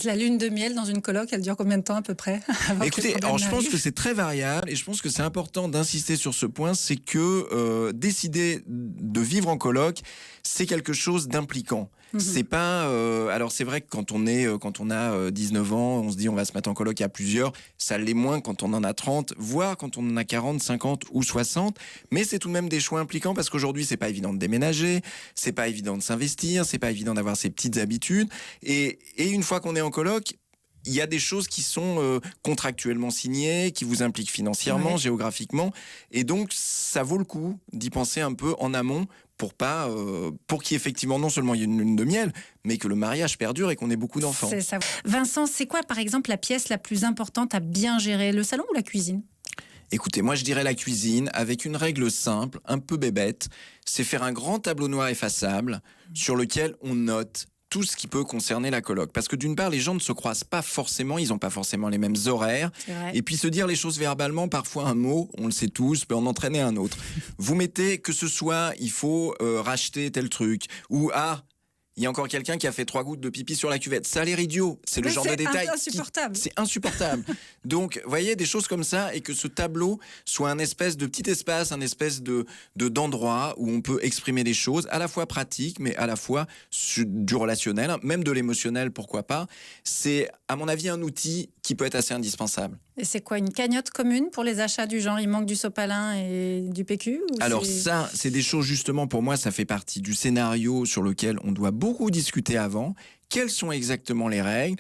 La lune de miel dans une coloc, elle dure combien de temps à peu près? Avant que Écoutez, le problème alors je pense n'arrive. que c'est très variable et je pense que c'est important d'insister sur ce point, c'est que décider de vivre en coloc, c'est quelque chose d'impliquant. C'est pas alors c'est vrai que quand on a 19 ans, on se dit on va se mettre en coloc à plusieurs, ça l'est moins quand on en a 30, voire quand on en a 40, 50 ou 60, mais c'est tout de même des choix impliquants parce qu'aujourd'hui c'est pas évident de déménager, c'est pas évident de s'investir, c'est pas évident d'avoir ses petites habitudes et une fois qu'on est en coloc, il y a des choses qui sont contractuellement signées, qui vous impliquent financièrement, Ouais. géographiquement, et donc ça vaut le coup d'y penser un peu en amont pour qu'il y ait effectivement non seulement il y ait une lune de miel, mais que le mariage perdure et qu'on ait beaucoup d'enfants. C'est ça. Vincent, c'est quoi par exemple la pièce la plus importante à bien gérer, le salon ou la cuisine? Écoutez, moi je dirais la cuisine avec une règle simple, un peu bébête, c'est faire un grand tableau noir effaçable sur lequel on note tout ce qui peut concerner la coloc. Parce que d'une part, les gens ne se croisent pas forcément, ils n'ont pas forcément les mêmes horaires. C'est vrai. Et puis se dire les choses verbalement, parfois un mot, on le sait tous, peut en entraîner un autre. Vous mettez que ce soit, il faut racheter tel truc, ou il y a encore quelqu'un qui a fait 3 gouttes de pipi sur la cuvette. Ça a l'air idiot. C'est le Mais genre de c'est détail. insupportable. C'est insupportable. Donc, voyez, des choses comme ça et que ce tableau soit un espèce de petit espace, un espèce d'endroit où on peut exprimer des choses, à la fois pratiques, mais à la fois du relationnel, même de l'émotionnel, pourquoi pas. C'est, à mon avis, un outil qui peut être assez indispensable. Et c'est quoi, une cagnotte commune pour les achats du genre il manque du sopalin et du PQ ou Alors c'est... ça, c'est des choses justement pour moi, ça fait partie du scénario sur lequel on doit beaucoup discuter avant. Quelles sont exactement les règles?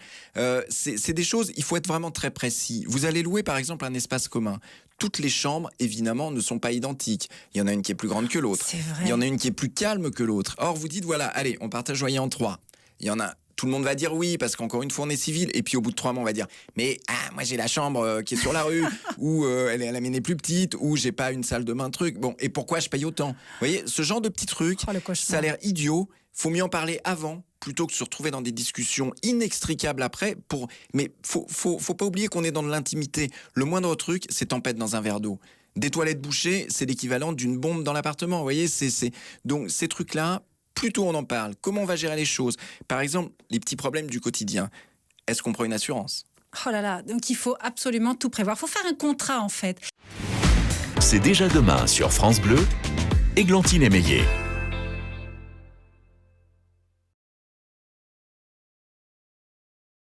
C'est des choses, il faut être vraiment très précis. Vous allez louer par exemple un espace commun. Toutes les chambres, évidemment, ne sont pas identiques. Il y en a une qui est plus grande que l'autre. C'est vrai. Il y en a une qui est plus calme que l'autre. Or, vous dites, voilà, allez, on partage loyer en 3. Il y en a... Tout le monde va dire oui, parce qu'encore une fois, on est civil. Et puis, au bout de 3 mois, on va dire mais moi, j'ai la chambre qui est sur la rue, ou la mienne est plus petite, ou j'ai pas une salle de bain, truc. Bon, et pourquoi je paye autant? Vous voyez, ce genre de petits trucs, Oh, le cauchemar. ça a l'air idiot. Faut mieux en parler avant, plutôt que de se retrouver dans des discussions inextricables après. Mais faut pas oublier qu'on est dans de l'intimité. Le moindre truc, c'est tempête dans un verre d'eau. Des toilettes bouchées, c'est l'équivalent d'une bombe dans l'appartement. Vous voyez, donc ces trucs-là, plus tôt on en parle, comment on va gérer les choses. Par exemple, les petits problèmes du quotidien. Est-ce qu'on prend une assurance? Oh là là, donc il faut absolument tout prévoir. Il faut faire un contrat en fait. C'est déjà demain sur France Bleu, Églantine Émeillé.